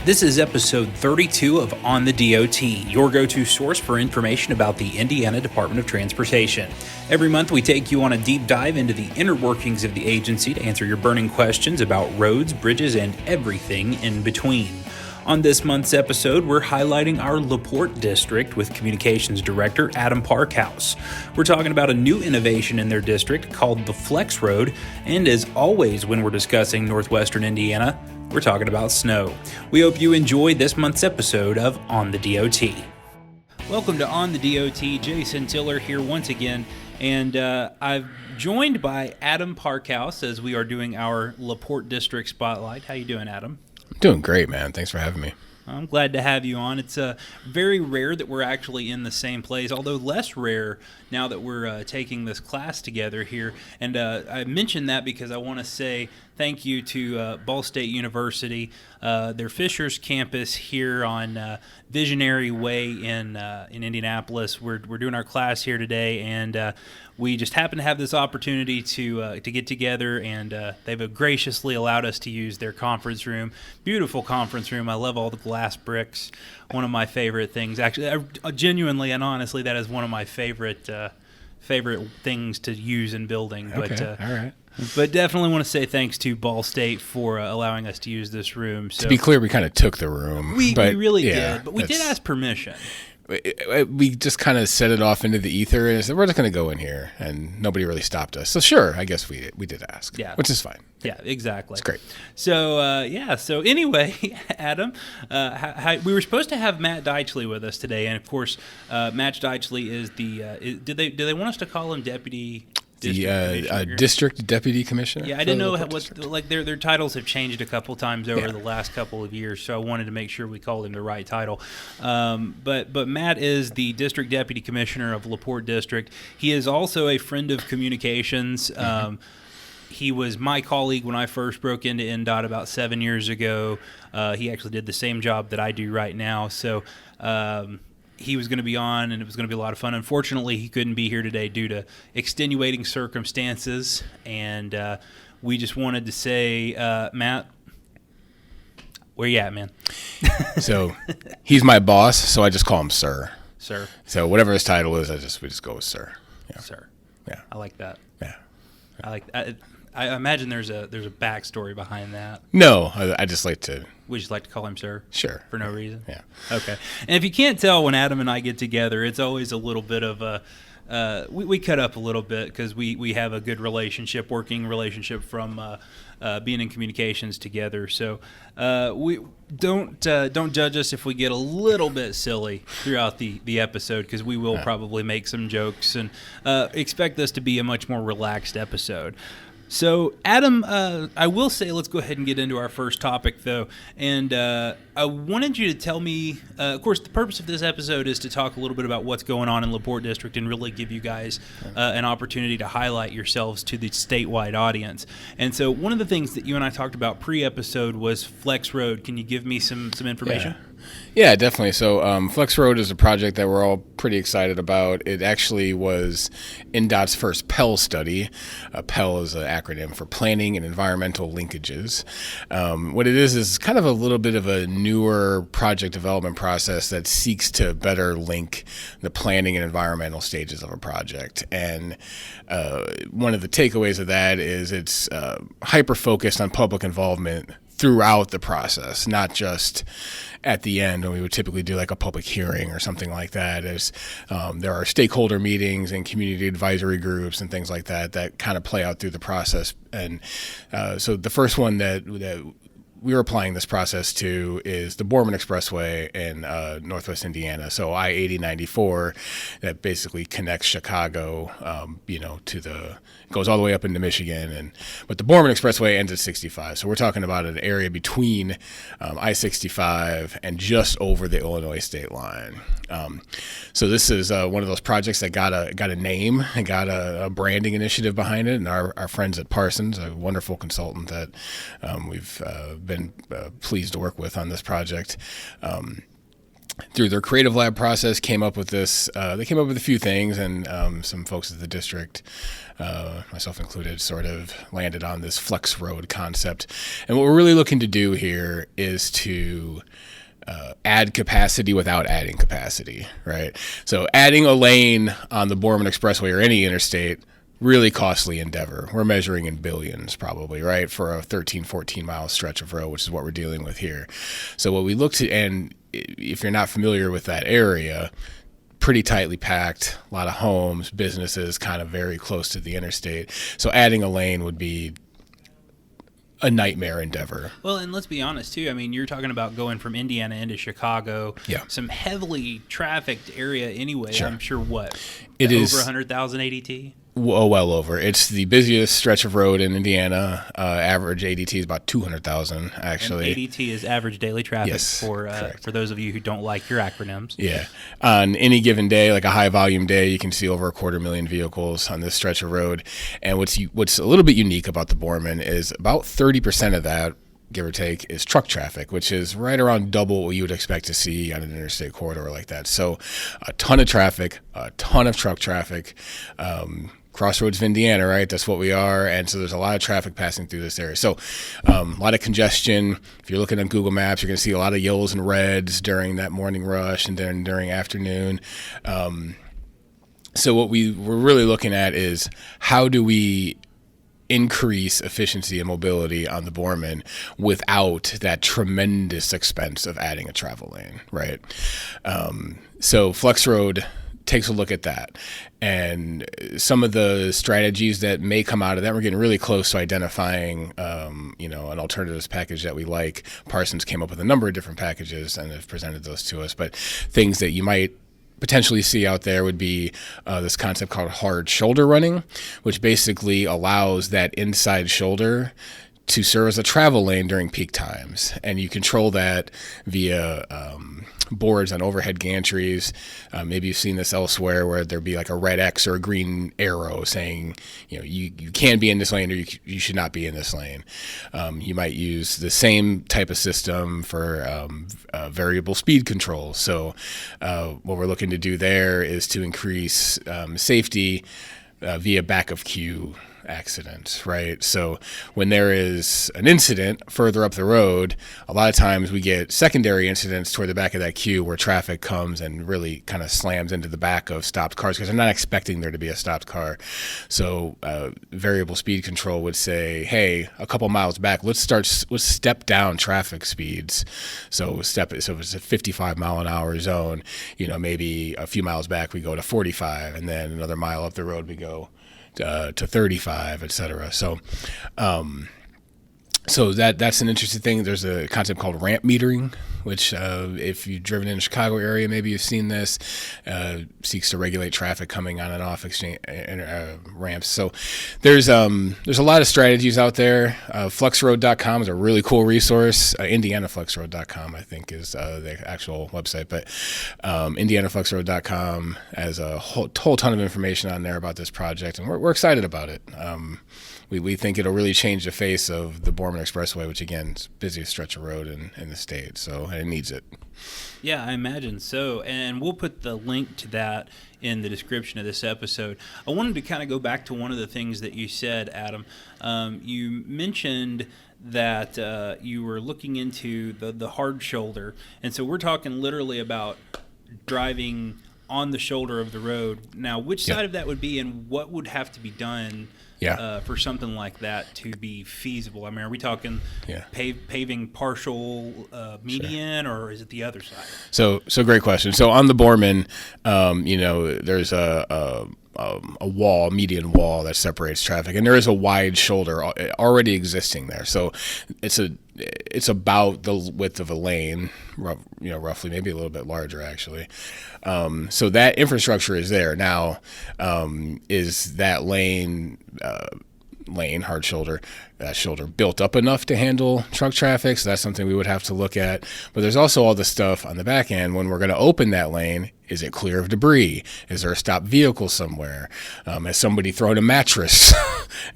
This is episode 32 of On the DOT, your go-to source for information about the Indiana Department of Transportation. Every month we take you on a deep dive into the inner workings of the agency to answer your burning questions about roads, bridges, and everything in between. On this month's episode, we're highlighting our LaPorte District with Communications Director Adam Parkhouse. We're talking about a new innovation in their district called the Flex Road, and as always when we're discussing Northwestern Indiana, we're talking about snow. We hope you enjoy this month's episode of On the DOT. Welcome to On the DOT. Jason Tiller here once again, and I'm joined by Adam Parkhouse as we are doing our LaPorte District Spotlight. How you doing, Adam? I'm doing great, man. Thanks for having me. I'm glad to have you on. It's very rare that we're actually in the same place, although less rare now that we're taking this class together here. And I mention that because I want to say thank you to Ball State University, their Fishers campus here on Visionary Way in Indianapolis. We're doing our class here today, and we just happen to have this opportunity to get together, and they've graciously allowed us to use their conference room. Beautiful conference room. I love all the glass bricks. One of my favorite things. Actually, genuinely and honestly, that is one of my favorite things to use in building. Okay, all right. But definitely want to say thanks to Ball State for allowing us to use this room. So, to be clear, we kind of took the room. We really did, but we did ask permission. We just kind of set it off into the ether and said, we're just going to go in here, and nobody really stopped us. So sure, I guess we did ask, which is fine. Yeah, exactly. It's great. So, so anyway, Adam, we were supposed to have Matt Deitchley with us today, and of course, Matt Deitchley is do they want us to call him Deputy District Deputy Commissioner? Yeah, I didn't know their titles have changed a couple times over the last couple of years, so I wanted to make sure we called him the right title. But Matt is the District Deputy Commissioner of LaPorte District. He is also a friend of communications. He was my colleague when I first broke into NDOT about 7 years ago. He actually did the same job that I do right now, so he was going to be on, and it was going to be a lot of fun. Unfortunately, he couldn't be here today due to extenuating circumstances, and we just wanted to say, Matt, where you at, man? So he's my boss, so I just call him Sir. Sir. So whatever his title is, we just go with Sir. Yeah. Sir. Yeah. I like that. Yeah. I like that. I imagine there's a backstory behind that. No, I just like to. We just like to call him Sir? Sure. For no reason? Yeah. Okay. And if you can't tell, when Adam and I get together, it's always a little bit of a, we cut up a little bit because we have a good working relationship from being in communications together. So we don't judge us if we get a little bit silly throughout the episode, because we will probably make some jokes, and expect this to be a much more relaxed episode. So, Adam, I will say let's go ahead and get into our first topic, though. And I wanted you to tell me, of course, the purpose of this episode is to talk a little bit about what's going on in LaPorte District and really give you guys an opportunity to highlight yourselves to the statewide audience. And so one of the things that you and I talked about pre-episode was Flex Road. Can you give me some information? Yeah, definitely. So Flex Road is a project that we're all pretty excited about. It actually was NDOT's first PEL study. PEL is an acronym for Planning and Environmental Linkages. What it is kind of a little bit of a newer project development process that seeks to better link the planning and environmental stages of a project. And one of the takeaways of that is it's hyper-focused on public involvement throughout the process, not just at the end when we would typically do like a public hearing or something like that. There are stakeholder meetings and community advisory groups and things like that kind of play out through the process. And so the first one that we were applying this process to is the Borman Expressway in Northwest Indiana. So I-80-94 that basically connects Chicago, goes all the way up into Michigan. But the Borman Expressway ends at 65. So we're talking about an area between I-65 and just over the Illinois state line. So this is one of those projects that got a name and got a branding initiative behind it. And our friends at Parsons, a wonderful consultant that we've been pleased to work with on this project. through their creative lab process, came up with this. They came up with a few things, and some folks at the district, myself included, sort of landed on this flex road concept. And what we're really looking to do here is to add capacity without adding capacity, right? So adding a lane on the Borman Expressway or any interstate, really costly endeavor. We're measuring in billions probably, right? For a 13, 14 mile stretch of road, which is what we're dealing with here. So what we look to, and if you're not familiar with that area, pretty tightly packed, a lot of homes, businesses kind of very close to the interstate. So adding a lane would be a nightmare endeavor. Well, and let's be honest too. I mean, you're talking about going from Indiana into Chicago. Yeah. Some heavily trafficked area anyway. Sure. I'm sure It is over 100,000 ADT. Well over. It's the busiest stretch of road in Indiana. Average ADT is about 200,000, actually. And ADT is average daily traffic. Yes, for those of you who don't like your acronyms. Yeah. On any given day, like a high volume day, you can see over 250,000 vehicles on this stretch of road. And what's a little bit unique about the Borman is about 30% of that, give or take, is truck traffic, which is right around double what you would expect to see on an interstate corridor like that. So a ton of traffic, a ton of truck traffic. Crossroads of Indiana, right? That's what we are. And so there's a lot of traffic passing through this area. So a lot of congestion. If you're looking at Google Maps, you're going to see a lot of yellows and reds during that morning rush and then during afternoon. So what we're really looking at is how do we increase efficiency and mobility on the Borman without that tremendous expense of adding a travel lane, right? So Flex Road takes a look at that, and some of the strategies that may come out of that, we're getting really close to identifying an alternatives package that we like. Parsons came up with a number of different packages and have presented those to us, but things that you might potentially see out there would be this concept called hard shoulder running, which basically allows that inside shoulder to serve as a travel lane during peak times. And you control that via boards on overhead gantries. Maybe you've seen this elsewhere where there'd be like a red X or a green arrow saying, you can be in this lane or you should not be in this lane. You might use the same type of system for variable speed control. So what we're looking to do there is to increase safety via back of queue accidents, right? So when there is an incident further up the road, a lot of times we get secondary incidents toward the back of that queue where traffic comes and really kind of slams into the back of stopped cars because they're not expecting there to be a stopped car. So variable speed control would say, hey, a couple miles back, let's step down traffic speeds. So if it's a 55 mile an hour zone, maybe a few miles back we go to 45, and then another mile up the road we go to 35, et cetera. So that's an interesting thing. There's a concept called ramp metering, which if you've driven in the Chicago area, maybe you've seen this, seeks to regulate traffic coming on and off ramps. So there's a lot of strategies out there. Flexroad.com is a really cool resource. IndianaFlexroad.com, I think, is the actual website. But IndianaFlexroad.com has a whole ton of information on there about this project, and we're excited about it. We think it'll really change the face of the Borman Expressway, which again is the busiest stretch of road in the state. So it needs it. Yeah, I imagine so. And we'll put the link to that in the description of this episode. I wanted to kind of go back to one of the things that you said, Adam. You mentioned that you were looking into the hard shoulder. And so we're talking literally about driving on the shoulder of the road. Now, which side of that would be, and what would have to be done for something like that to be feasible? I mean, are we talking paving partial median, or is it the other side? So great question. So on the Borman, there's a median wall that separates traffic, and there is a wide shoulder already existing there. So it's about the width of a lane, roughly, maybe a little bit larger actually. So that infrastructure is there now. Is that lane hard shoulder, that shoulder built up enough to handle truck traffic? So that's something we would have to look at. But there's also all the stuff on the back end when we're going to open that lane. Is it clear of debris? Is there a stopped vehicle somewhere? Has somebody thrown a mattress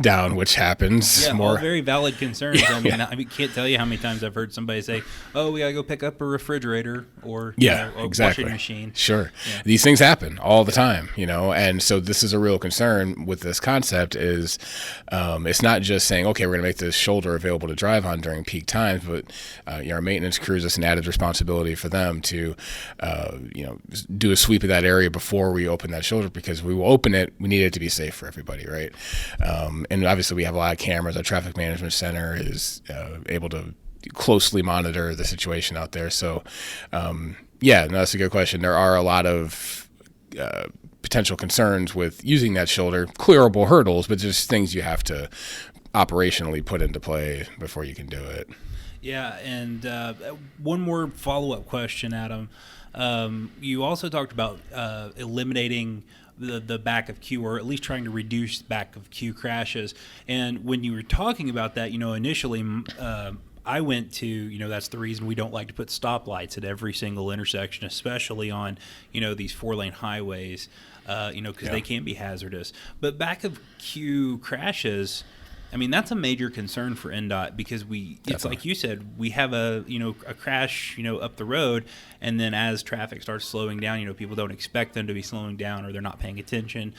down, which happens? Yeah, all very valid concerns. I mean, I can't tell you how many times I've heard somebody say, "Oh, we gotta go pick up a refrigerator or a exactly. washing machine." Sure, these things happen all the time, and so this is a real concern with this concept. Is it's not just saying, okay, we're gonna make this shoulder available to drive on during peak times, but our maintenance crews, it's an added responsibility for them to do a sweep of that area before we open that shoulder, because we will open it. We need it to be safe for everybody, right? And obviously, we have a lot of cameras. Our traffic management center is able to closely monitor the situation out there. So, that's a good question. There are a lot of potential concerns with using that shoulder, clearable hurdles, but just things you have to operationally put into play before you can do it. Yeah, and one more follow-up question, Adam. You also talked about eliminating the back of queue, or at least trying to reduce back of queue crashes. And when you were talking about that, initially I went to, that's the reason we don't like to put stoplights at every single intersection, especially on, these 4-lane highways, because they can be hazardous. But back of queue crashes, I mean, that's a major concern for NDOT, because it's like you said, we have a crash, up the road, and then as traffic starts slowing down, people don't expect them to be slowing down, or they're not paying attention.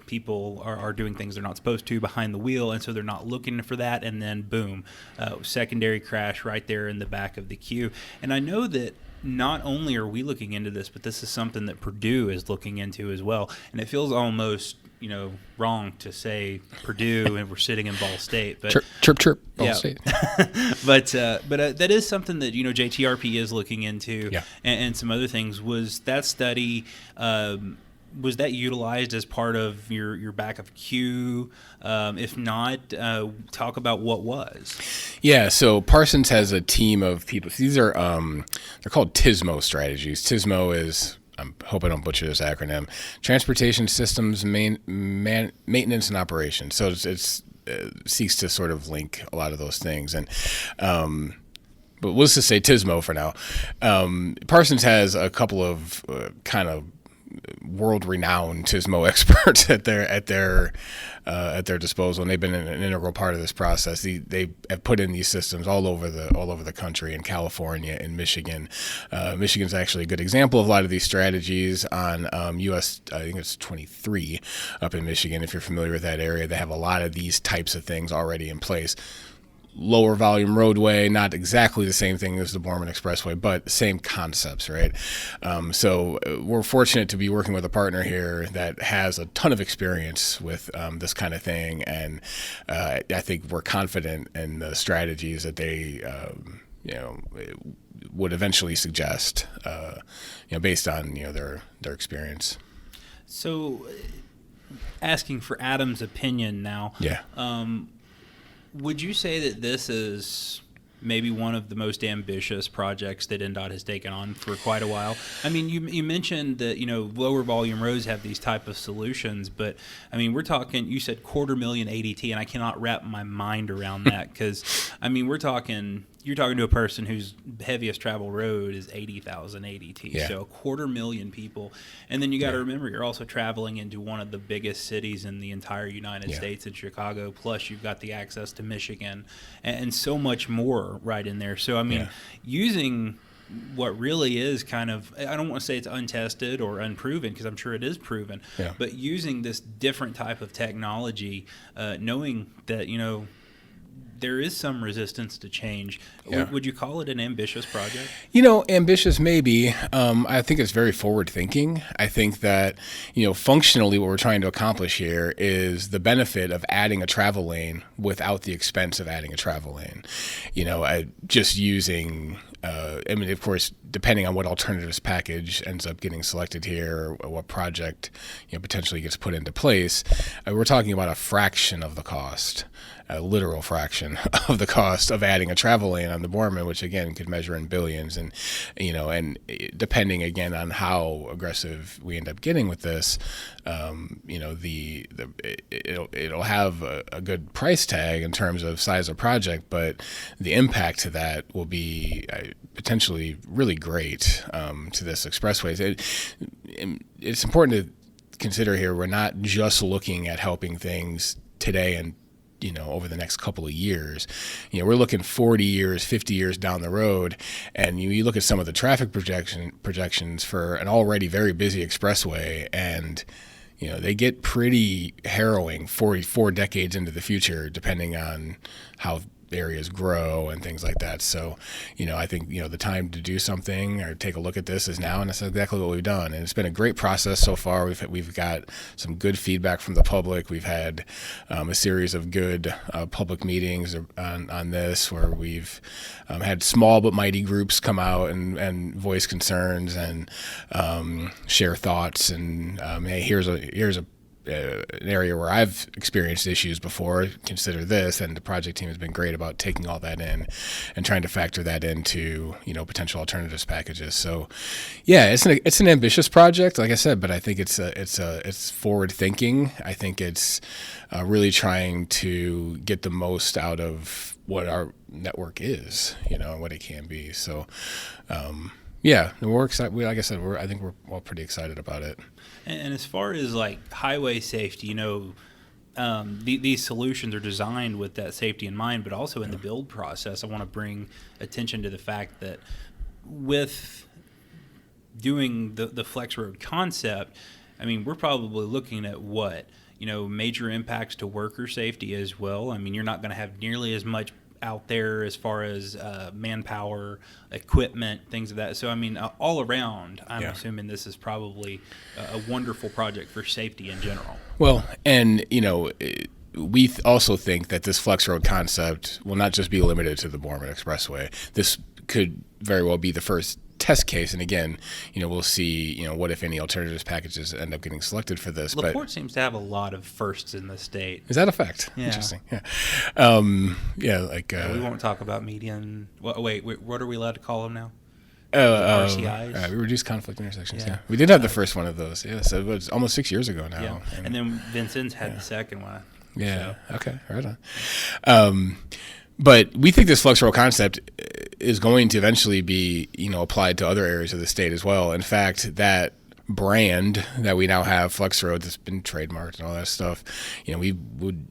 People are doing things they're not supposed to behind the wheel, and so they're not looking for that, and then boom, secondary crash right there in the back of the queue. And I know that not only are we looking into this, but this is something that Purdue is looking into as well. And it feels almost wrong to say Purdue and we're sitting in Ball State, but chirp, Ball State. but that is something that JTRP is looking into, and some other things. Was that study? Was that utilized as part of your back of queue? If not, talk about what was. Yeah, so Parsons has a team of people. These are they're called TSMO strategies. TSMO is, I hope I don't butcher this acronym, Transportation Systems Maintenance and Operations. So it seeks to sort of link a lot of those things. And but let's just say TSMO for now. Parsons has a couple of kind of world-renowned TSMO experts at their disposal, and they've been an integral part of this process. They have put in these systems all over the country, in California, in Michigan. Michigan's actually a good example of a lot of these strategies on US. I think it's 23 up in Michigan. If you're familiar with that area, they have a lot of these types of things already in place. Lower volume roadway, not exactly the same thing as the Borman Expressway, but same concepts, right? So we're fortunate to be working with a partner here that has a ton of experience with this kind of thing, and I think we're confident in the strategies that they, would eventually suggest, based on their experience. So, asking for Adam's opinion now. Yeah. Would you say that this is maybe one of the most ambitious projects that NDOT has taken on for quite a while? I mean, you mentioned that, lower volume roads have these type of solutions, but I mean, we're talking, you said 250,000 ADT, and I cannot wrap my mind around that, because I mean, you're talking to a person whose heaviest travel road is 80,000 ADT, so 250,000 people. And then you got to remember, you're also traveling into one of the biggest cities in the entire United States, in Chicago, plus you've got the access to Michigan and so much more right in there. So, I mean, using what really is kind of, I don't want to say it's untested or unproven, because I'm sure it is proven, but using this different type of technology, knowing that, there is some resistance to change. Would you call it an ambitious project? Ambitious maybe. I think it's very forward thinking. I think that, functionally what we're trying to accomplish here is the benefit of adding a travel lane without the expense of adding a travel lane. Just using, of course, depending on what alternatives package ends up getting selected here, or what project, potentially gets put into place, we're talking about a fraction of the cost. a literal fraction of the cost of adding a travel lane on the Borman, which again could measure in billions. And and depending again on how aggressive we end up getting with this, it'll have a good price tag in terms of size of project, but the impact to that will be potentially really great to this expressway. It's important to consider here, we're not just looking at helping things today and over the next couple of years. We're looking 40 years, 50 years down the road, and you look at some of the traffic projections for an already very busy expressway, and they get pretty harrowing 4 decades into the future, depending on how areas grow and things like that. So, I think, the time to do something or take a look at this is now, and that's exactly what we've done. And it's been a great process so far. We've got some good feedback from the public. We've had a series of good public meetings on this, where we've had small but mighty groups come out and voice concerns and share thoughts. And hey, here's an area where I've experienced issues before, consider this, and the project team has been great about taking all that in and trying to factor that into potential alternatives packages. So yeah, it's an ambitious project, like I said, but I think it's forward thinking. I think it's really trying to get the most out of what our network is, and what it can be. So yeah, we're excited. Like I said, I think we're all pretty excited about it. And as far as like highway safety, these solutions are designed with that safety in mind, but also in the build process, I want to bring attention to the fact that with doing the Flex Road concept, we're probably looking at major impacts to worker safety as well. You're not going to have nearly as much out there as far as manpower, equipment, things of that. So, all around, I'm assuming this is probably a wonderful project for safety in general. Well, and, we also think that this Flex Road concept will not just be limited to the Borman Expressway. This could very well be the first test case, and again, we'll see, what if any alternatives packages end up getting selected for this. LaPorte seems to have a lot of firsts in the state. Is that a fact? Yeah. Interesting. Yeah. We won't talk about median. Wait, what are we allowed to call them now? RCIs. We reduced conflict intersections. Yeah. We did have the first one of those. Yeah, so it was almost 6 years ago now. Yeah. And then Vincent's had the second one. Yeah. So. Okay. Right on. But we think this Flex Road concept is going to eventually be, applied to other areas of the state as well. In fact, that brand that we now have, Flex Road, that's been trademarked and all that stuff, we would,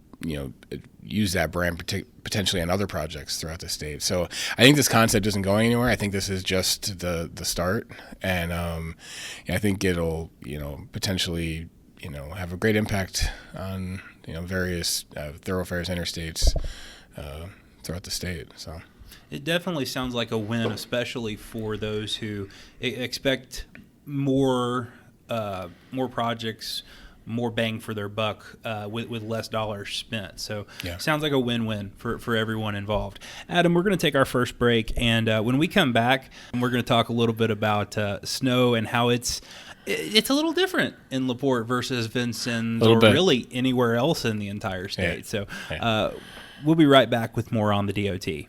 use that brand potentially on other projects throughout the state. So I think this concept isn't going anywhere. I think this is just the start. And I think it'll, potentially, have a great impact on, various thoroughfares, interstates, throughout the state. So it definitely sounds like a win, especially for those who expect more projects, more bang for their buck with less dollars spent. So sounds like a win-win for everyone involved. Adam, we're going to take our first break, and when we come back, we're going to talk a little bit about snow and how it's a little different in LaPorte versus Vincennes or really anywhere else in the entire state. So we'll be right back with more on the DOT.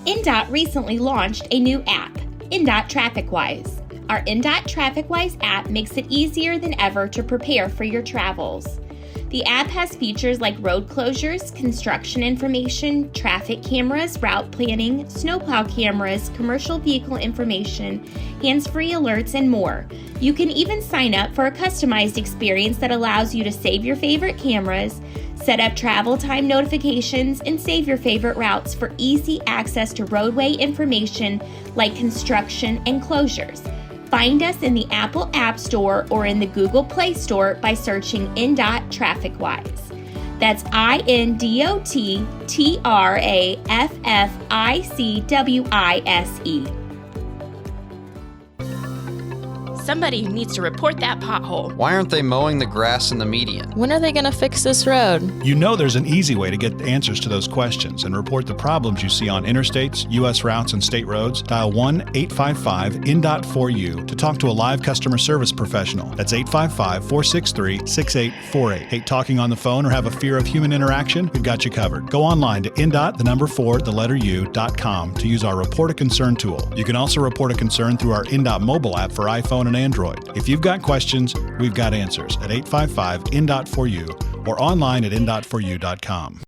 INDOT recently launched a new app, INDOT TrafficWise. Our INDOT TrafficWise app makes it easier than ever to prepare for your travels. The app has features like road closures, construction information, traffic cameras, route planning, snowplow cameras, commercial vehicle information, hands-free alerts, and more. You can even sign up for a customized experience that allows you to save your favorite cameras, set up travel time notifications, and save your favorite routes for easy access to roadway information like construction and closures. Find us in the Apple App Store or in the Google Play Store by searching INDOT TrafficWise. That's INDOT TrafficWise. somebody needs to report that pothole. Why aren't they mowing the grass in the median? When are they going to fix this road? You know there's an easy way to get answers to those questions and report the problems you see on interstates, U.S. routes, and state roads. Dial 1-855-INDOT4U to talk to a live customer service professional. That's 855-463-6848. Hate talking on the phone or have a fear of human interaction? We've got you covered. Go online to INDOT4U.com to use our Report a Concern tool. You can also report a concern through our INDOT mobile app for iPhone and Android. If you've got questions, we've got answers at 855-INDOT4U or online at INDOT4U.com.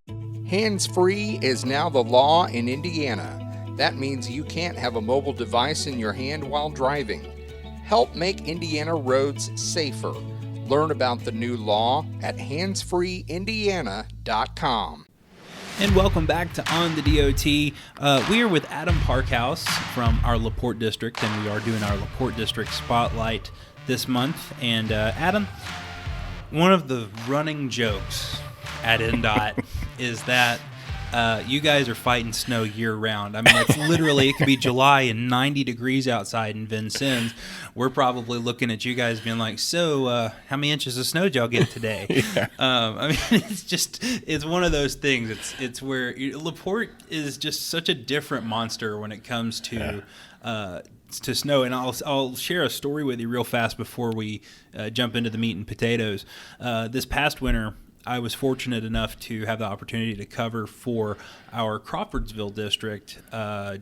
Hands-free is now the law in Indiana. That means you can't have a mobile device in your hand while driving. Help make Indiana roads safer. Learn about the new law at handsfreeindiana.com. And welcome back to On the DOT. We are with Adam Parkhouse from our LaPorte District, and we are doing our LaPorte District Spotlight this month. And Adam, one of the running jokes at NDOT is that you guys are fighting snow year-round. I mean, it's literally, it could be July and 90 degrees outside in Vincennes. We're probably looking at you guys being like, so how many inches of snow did y'all get today? Yeah. I mean, it's one of those things. It's where LaPorte is just such a different monster when it comes to snow. And I'll share a story with you real fast before we jump into the meat and potatoes. This past winter, I was fortunate enough to have the opportunity to cover for our Crawfordsville district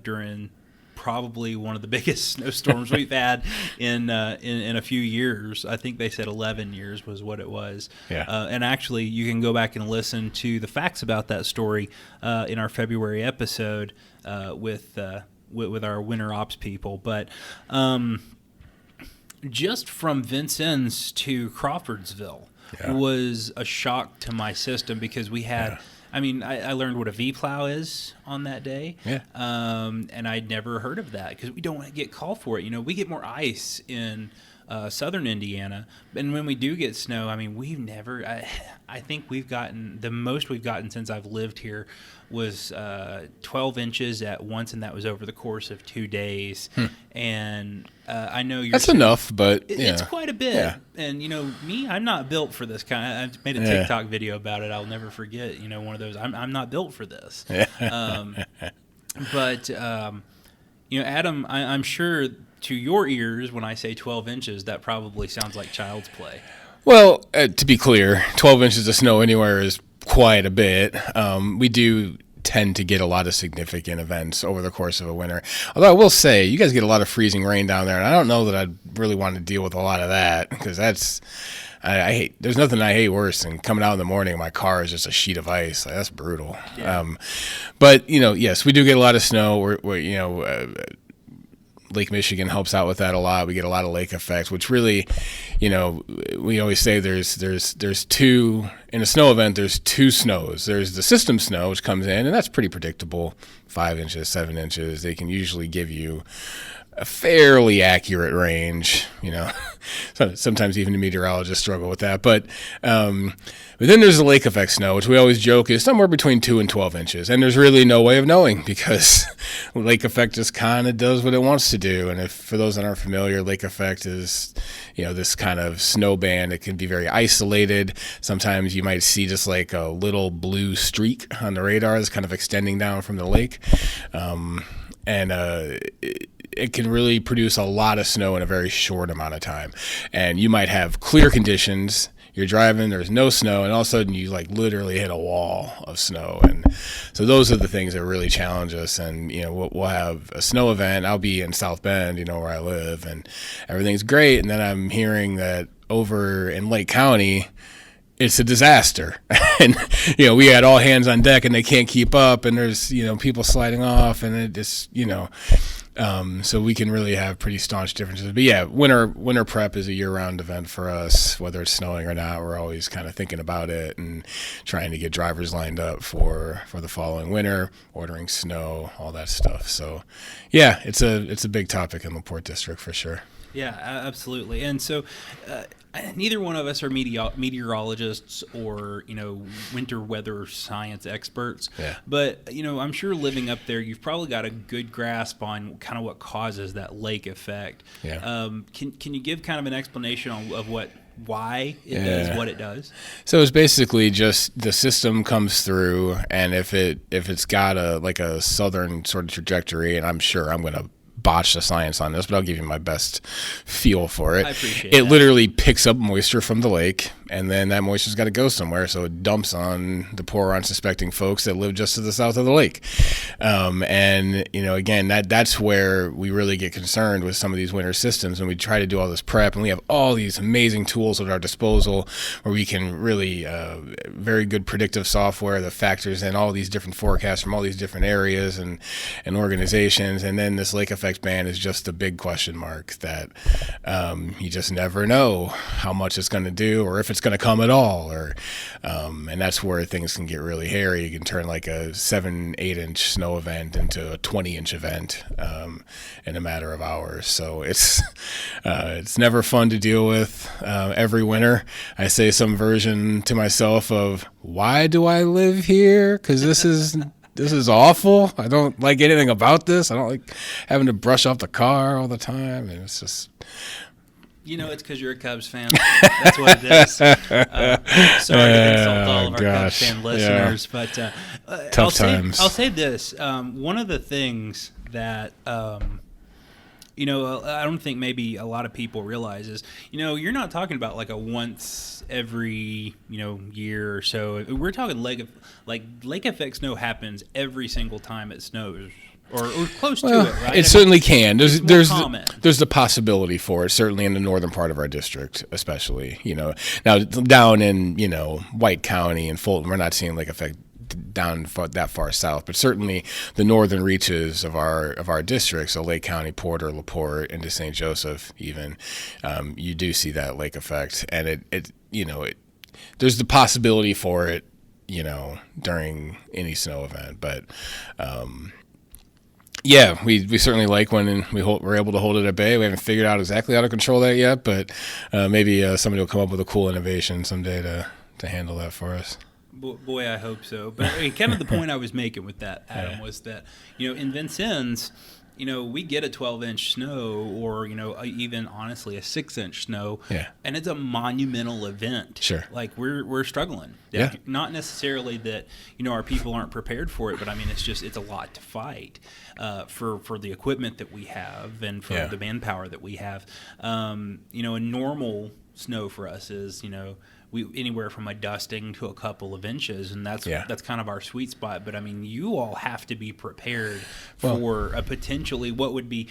during probably one of the biggest snowstorms we've had in a few years. I think they said 11 years was what it was. Yeah. And actually, you can go back and listen to the facts about that story in our February episode with our winter ops people. But just from Vincennes to Crawfordsville was a shock to my system because we had, I mean, I learned what a V-plow is on that day. Yeah. And I'd never heard of that because we don't get called for it. You know, we get more ice in southern Indiana. And when we do get snow, I mean, we've never, I think we've gotten, the most we've gotten since I've lived here was 12 inches at once, and that was over the course of 2 days. And I know you're... That's enough, but... It's quite a bit. Yeah. And, you know, me, I'm not built for this kind of... I made a TikTok video about it. I'll never forget, you know, one of those. I'm not built for this. But, you know, Adam, I'm sure to your ears, when I say 12 inches, that probably sounds like child's play. Well, to be clear, 12 inches of snow anywhere is quite a bit. We do tend to get a lot of significant events over the course of a winter. Although I will say, you guys get a lot of freezing rain down there, and I don't know that I'd really want to deal with a lot of that because that's... I hate. There's nothing I hate worse than coming out in the morning and my car is just a sheet of ice. Like, that's brutal. Yeah. But you know, yes, we do get a lot of snow. We're you know, Lake Michigan helps out with that a lot. We get a lot of lake effects, which really, you know, we always say there's two in a snow event. There's two snows. There's the system snow, which comes in, and that's pretty predictable. 5 inches, 7 inches. They can usually give you a fairly accurate range, you know. So sometimes even the meteorologists struggle with that. But then there's the lake effect snow, which we always joke is somewhere between 2 and 12 inches. And there's really no way of knowing because lake effect just kind of does what it wants to do. And if for those that aren't familiar, lake effect is, you know, this kind of snow band. It can be very isolated. Sometimes you might see just like a little blue streak on the radar that's kind of extending down from the lake. It can really produce a lot of snow in a very short amount of time. And you might have clear conditions, you're driving, there's no snow, and all of a sudden you like literally hit a wall of snow. And so those are the things that really challenge us. And, you know, we'll have a snow event. I'll be in South Bend, you know, where I live, and everything's great. And then I'm hearing that over in Lake County, it's a disaster. And, you know, we had all hands on deck and they can't keep up, and there's, you know, people sliding off, and it just, you know, so we can really have pretty staunch differences. But yeah, winter prep is a year-round event for us, whether it's snowing or not. We're always kind of thinking about it and trying to get drivers lined up for the following winter, ordering snow, all that stuff. So yeah, it's a big topic in LaPorte District for sure. Yeah, absolutely. And so neither one of us are meteorologists or, winter weather science experts. Yeah. But, I'm sure living up there, you've probably got a good grasp on kind of what causes that lake effect. Yeah. Can you give kind of an explanation of why it does what it does? So it's basically just the system comes through, and if it's got a southern sort of trajectory, and I'm sure I'm going to botch the science on this, but I'll give you my best feel for it. I appreciate it. That. Literally picks up moisture from the lake, and then that moisture's got to go somewhere, so it dumps on the poor, unsuspecting folks that live just to the south of the lake. And again, that's where we really get concerned with some of these winter systems, and we try to do all this prep, and we have all these amazing tools at our disposal where we can really very good predictive software that factors in all these different forecasts from all these different areas and organizations, and then this lake effect ban is just a big question mark that you just never know how much it's going to do or if it's going to come at all, and that's where things can get really hairy. You can turn like a 7-8 inch snow event into a 20-inch event in a matter of hours. So it's never fun to deal with. Every winter I say some version to myself of, why do I live here? Because this is awful. I don't like anything about this. I don't like having to brush off the car all the time. And it's just... it's because you're a Cubs fan. That's what it is. Sorry to insult all of our Cubs fan listeners, but tough times. I'll say this. One of the things that... I don't think maybe a lot of people realize is, you're not talking about like a once every, year or so. We're talking lake effect snow happens every single time it snows. Or close to it, right? It certainly can. There's the possibility for it, certainly in the northern part of our district, especially. Now down in White County and Fulton, we're not seeing lake effect down that far south, but certainly the northern reaches of our districts, so Lake County, Porter, LaPorte, into St. Joseph, even you do see that lake effect, and it there's the possibility for it, during any snow event, but. Yeah, we certainly like when we're able to hold it at bay. We haven't figured out exactly how to control that yet, but maybe somebody will come up with a cool innovation someday to handle that for us. Boy, I hope so. But kind of the point I was making with that, Adam, was that, in Vincennes, we get a 12-inch snow or, even honestly a 6-inch snow, and it's a monumental event. Sure. Like we're struggling. Yeah. Not necessarily that, our people aren't prepared for it, but I mean, it's a lot to fight for the equipment that we have and for the manpower that we have. A normal snow for us is, we anywhere from a dusting to a couple of inches, and that's kind of our sweet spot. But I mean, you all have to be prepared for a potentially what would be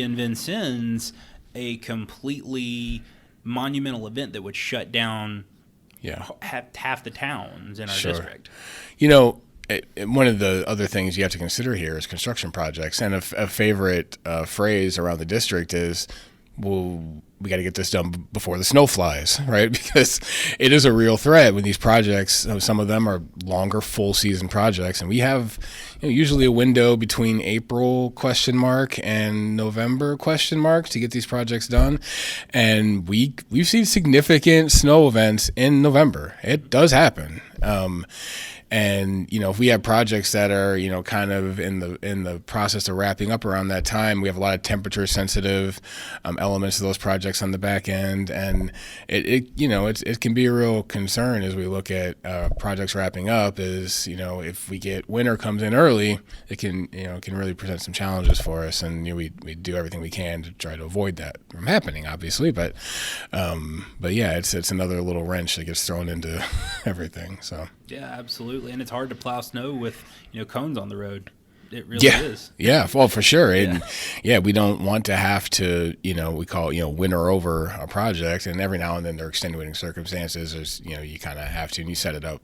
in Vincennes a completely monumental event that would shut down half the towns in our district. One of the other things you have to consider here is construction projects, and a favorite phrase around the district is, well, we got to get this done before the snow flies, right? Because it is a real threat when these projects, some of them are longer full season projects, and we have usually a window between April ? And November ? To get these projects done. And we've seen significant snow events in November. It does happen. And if we have projects that are kind of in the process of wrapping up around that time, we have a lot of temperature sensitive elements of those projects on the back end, and it can be a real concern as we look at projects wrapping up. Is if we get winter comes in early, it can really present some challenges for us, and we do everything we can to try to avoid that from happening, obviously. But yeah, it's another little wrench that gets thrown into everything. So. Yeah, absolutely. And it's hard to plow snow with, cones on the road. It really is. Yeah, well, for sure. And we don't want to have to, we call it, winter over a project. And every now and then there are extenuating circumstances. There's, you kind of have to, and you set it up,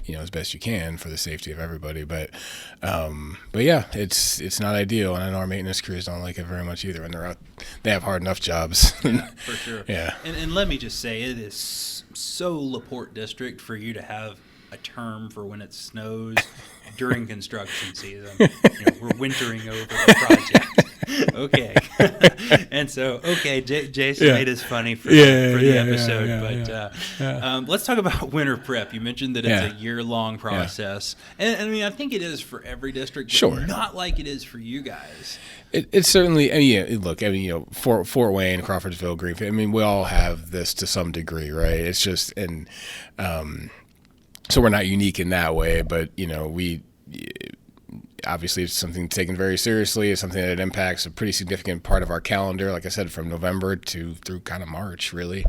as best you can for the safety of everybody. But yeah, it's not ideal. And I know our maintenance crews don't like it very much either. And they have hard enough jobs. Yeah, for sure. Yeah. And let me just say, it is so LaPorte District for you to have a term for when it snows during construction season. We're wintering over the project. Okay. And so, Jason made us funny for the episode. Let's talk about winter prep. You mentioned that it's a year-long process. And I mean, I think it is for every district, but not like it is for you guys. It's certainly, look, Fort Wayne, Crawfordsville, Greenfield, I mean, we all have this to some degree, right? It's just, and so we're not unique in that way, but, we obviously it's something taken very seriously. It's something that impacts a pretty significant part of our calendar, like I said, from November through kind of March, really.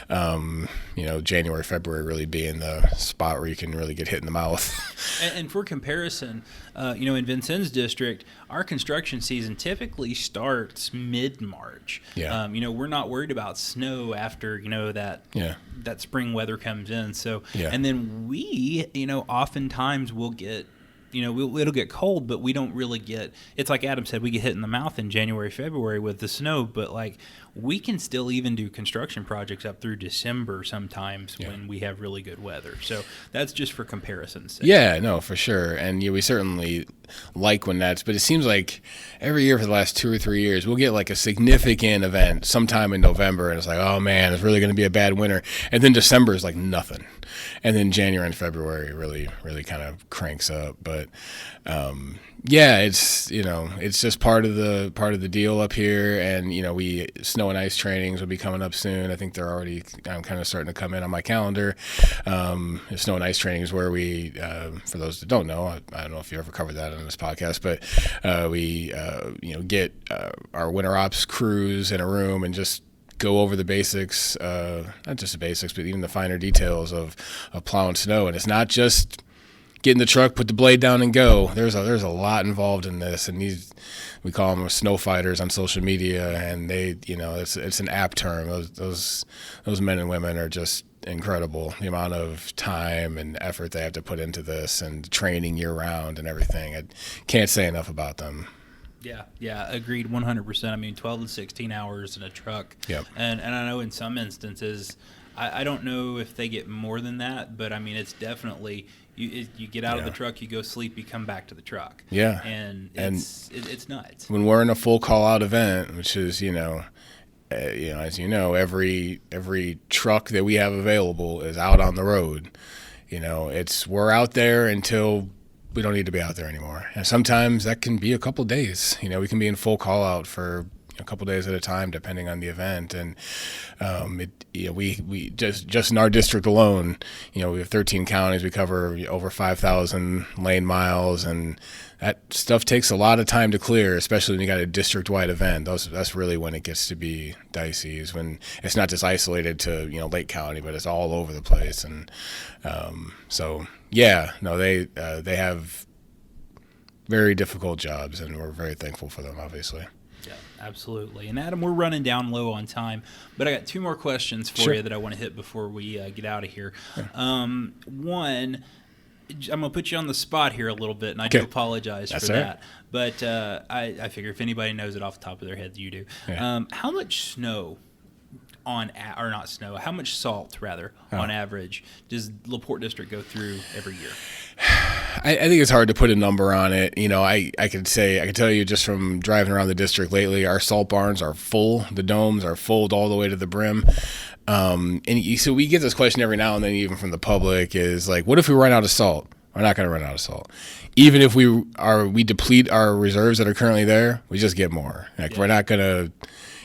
January, February really being the spot where you can really get hit in the mouth. And for comparison, in Vincennes District, our construction season typically starts mid-March. Yeah. We're not worried about snow after, that spring weather comes in. So, and then we, oftentimes will get, it'll get cold, but we don't really get, it's like Adam said, we get hit in the mouth in January, February with the snow, but like we can still even do construction projects up through December sometimes when we have really good weather. So that's just for comparison's sake. Yeah, no, for sure. And we certainly like when but it seems like every year for the last 2 or 3 years, we'll get like a significant event sometime in November, and it's like, oh man, it's really going to be a bad winter. And then December is like nothing. And then January and February really, really kind of cranks up. But it's just part of the deal up here. And we snow and ice trainings will be coming up soon. I think they're already kind of starting to come in on my calendar. Snow and ice training is where we, for those that don't know, I don't know if you ever covered that on this podcast, but we get our winter ops crews in a room and just go over the basics, not just the basics, but even the finer details of plowing snow. And it's not just get in the truck, put the blade down, and go. There's a lot involved in this, and we call them snow fighters on social media, and they, it's an apt term. Those men and women are just incredible. The amount of time and effort they have to put into this, and training year round, and everything. I can't say enough about them. Yeah, agreed 100%. I mean, 12 to 16 hours in a truck. Yep. And I know in some instances, I don't know if they get more than that, but I mean, it's definitely, you get out of the truck, you go sleep, you come back to the truck. Yeah. And it's nuts. When we're in a full call-out event, which is, as you know, every truck that we have available is out on the road. We're out there until we don't need to be out there anymore. And sometimes that can be a couple days. We can be in full call out for a couple days at a time, depending on the event. And we just in our district alone, we have 13 counties. We cover over 5,000 lane miles, and that stuff takes a lot of time to clear, especially when you got a district-wide event. That's really when it gets to be dicey, is when it's not just isolated to Lake County, but it's all over the place. And they have very difficult jobs, and we're very thankful for them, obviously. Yeah, absolutely. And Adam, we're running down low on time, but I got 2 more questions for you that I want to hit before we get out of here. One, I'm going to put you on the spot here a little bit, and I do apologize for that. But I figure if anybody knows it off the top of their head, you do. Yeah. How much snow how much salt, rather, on average, does LaPorte District go through every year? I think it's hard to put a number on it. I can tell you just from driving around the district lately, our salt barns are full. The domes are full all the way to the brim. So we get this question every now and then, even from the public, is like, what if we run out of salt? We're not going to run out of salt. Even if we deplete our reserves that are currently there, we just get more. We're not going to.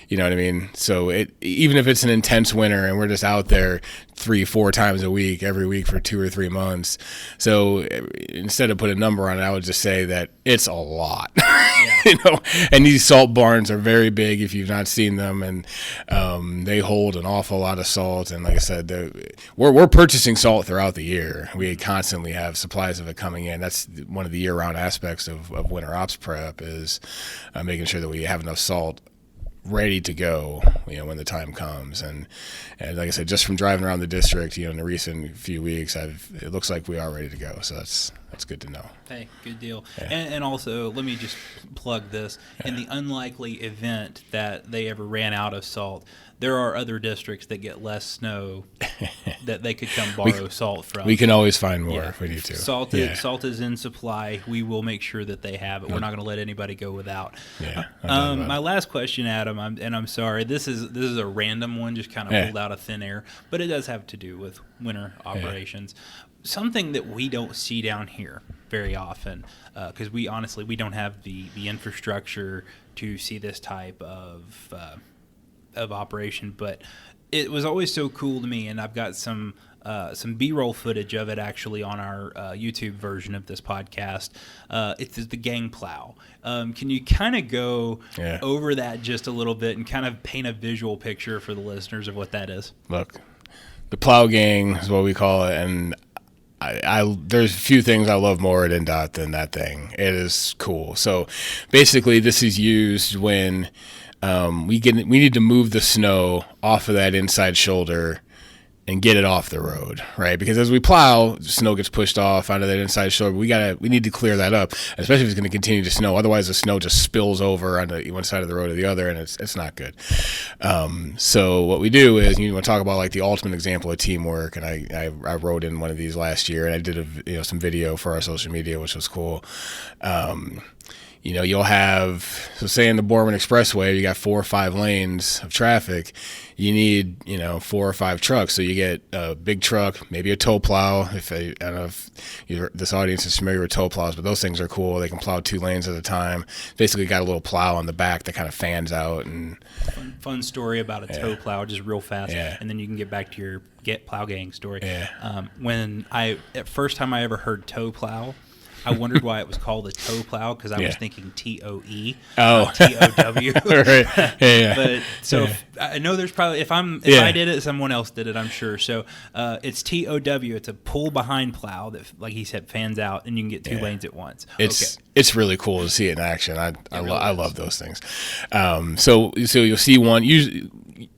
You know what I mean? So even if it's an intense winter and we're just out there 3-4 times a week, every week for 2 or 3 months. So instead of putting a number on it, I would just say that it's a lot. Yeah. And these salt barns are very big if you've not seen them, and they hold an awful lot of salt. And like I said, we're purchasing salt throughout the year. We constantly have supplies of it coming in. That's one of the year-round aspects of winter ops prep, is making sure that we have enough salt ready to go, when the time comes. And like I said, just from driving around the district, in the recent few weeks, it looks like we are ready to go. So that's good to know. Hey, good deal. Yeah. And also, let me just plug this. In the unlikely event that they ever ran out of salt, there are other districts that get less snow that they could come borrow salt from. We can always find more if we need to. Salt is in supply. We will make sure that they have it. We're not going to let anybody go without. Yeah. My last question, Adam, I'm sorry. This is a random one, just kind of pulled out of thin air, but it does have to do with winter operations. Something that we don't see down here very often, because we don't have the infrastructure to see this type of operation, but it was always so cool to me, and I've got some B-roll footage of it actually on our YouTube version of this podcast. It's the gang plow. Can you kind of go over that just a little bit and kind of paint a visual picture for the listeners of what that is? Look, the Plow Gang is what we call it, and there's a few things I love more at INDOT than that thing. It is cool. So basically, this is used when we need to move the snow off of that inside shoulder and get it off the road, right? Because as we plow, snow gets pushed off onto that inside shoulder. We need to clear that up, especially if it's going to continue to snow. Otherwise, the snow just spills over onto one side of the road or the other, and it's not good. So what we do is, you want to talk about like the ultimate example of teamwork, and I wrote in one of these last year, and I did some video for our social media, which was cool. You'll have, so say in the Borman Expressway, you got 4 or 5 lanes of traffic. You need, 4 or 5 trucks. So you get a big truck, maybe a tow plow. I don't know if this audience is familiar with tow plows, but those things are cool. They can plow 2 lanes at a time. Basically got a little plow on the back that kind of fans out. And fun story about a tow plow, just real fast. Yeah. And then you can get back to your Plow Gang story. Yeah. First time I ever heard tow plow, I wondered why it was called a tow plow, because I was thinking TOE, TOW. Right. Yeah. But so I know there's probably if I did it, someone else did it, I'm sure. So it's TOW. It's a pull behind plow that, like he said, fans out, and you can get 2 lanes at once. It's really cool to see it in action. I love those things. So you'll see one. Usually,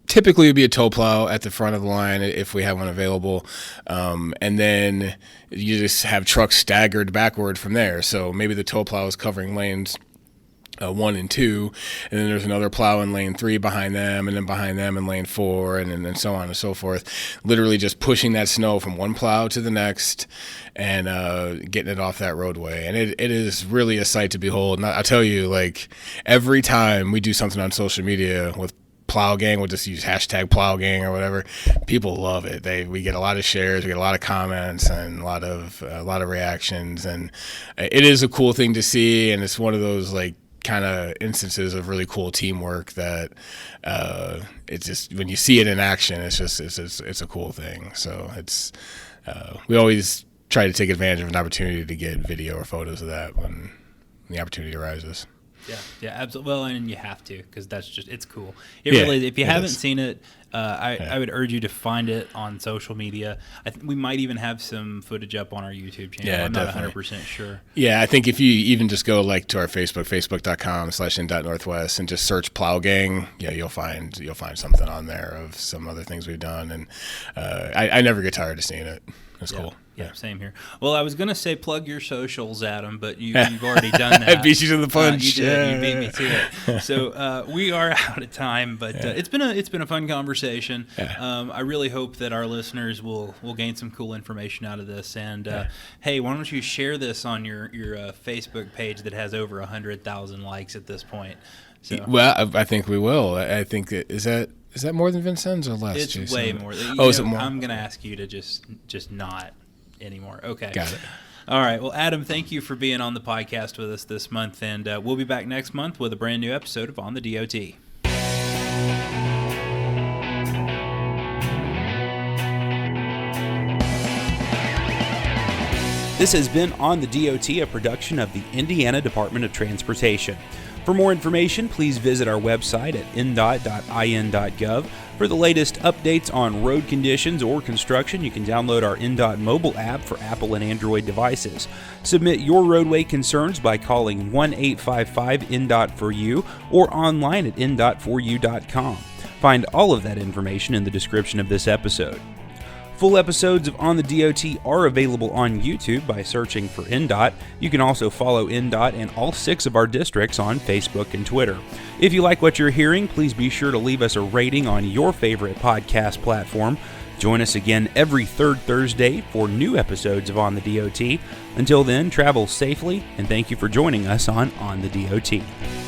typically, it'd be a tow plow at the front of the line if we have one available, and then you just have trucks staggered backward from there. So maybe the tow plow is covering lanes 1 and 2, and then there's another plow in lane 3 behind them, and then behind them in lane 4, and then so on and so forth. Literally just pushing that snow from one plow to the next and getting it off that roadway. And it is really a sight to behold. And I'll tell you, like, every time we do something on social media with Plow Gang, we'll just use hashtag Plow Gang or whatever, people love it. We get a lot of shares, we get a lot of comments, and a lot of reactions, and it is a cool thing to see. And it's one of those like kind of instances of really cool teamwork that it's just, when you see it in action, it's a cool thing. So we always try to take advantage of an opportunity to get video or photos of that when the opportunity arises. Yeah, absolutely. Well, and you have to, because it's cool. Really, if you haven't seen it, I would urge you to find it on social media. We might even have some footage up on our YouTube channel. Yeah, I'm definitely. not 100% sure. Yeah, I think if you even just go like to our facebook.com/in.northwest and just search Plow Gang, you'll find something on there of some other things we've done, and I never get tired of seeing it. It's cool. Yeah, same here. Well, I was going to say plug your socials, Adam, but you've already done that. I beat you to the punch. You did. You beat me to it. So we are out of time, but it's been a fun conversation. Yeah. I really hope that our listeners will gain some cool information out of this. And hey, why don't you share this on your Facebook page that has over 100,000 likes at this point? So. Well, I think we will. I think is that more than Vincennes or less? It's Jason? way more. Is it more? I'm going to ask you to just not anymore. Okay. Got it. All right. Well, Adam, thank you for being on the podcast with us this month, and we'll be back next month with a brand new episode of On the DOT. This has been On the DOT, a production of the Indiana Department of Transportation. For more information, please visit our website at indot.in.gov. For the latest updates on road conditions or construction, you can download our INDOT mobile app for Apple and Android devices. Submit your roadway concerns by calling 1-855-INDOT-FOR-YOU or online at indot4u.com. Find all of that information in the description of this episode. Full episodes of On the DOT are available on YouTube by searching for INDOT. You can also follow INDOT and all 6 of our districts on Facebook and Twitter. If you like what you're hearing, please be sure to leave us a rating on your favorite podcast platform. Join us again every third Thursday for new episodes of On the DOT. Until then, travel safely, and thank you for joining us on the DOT.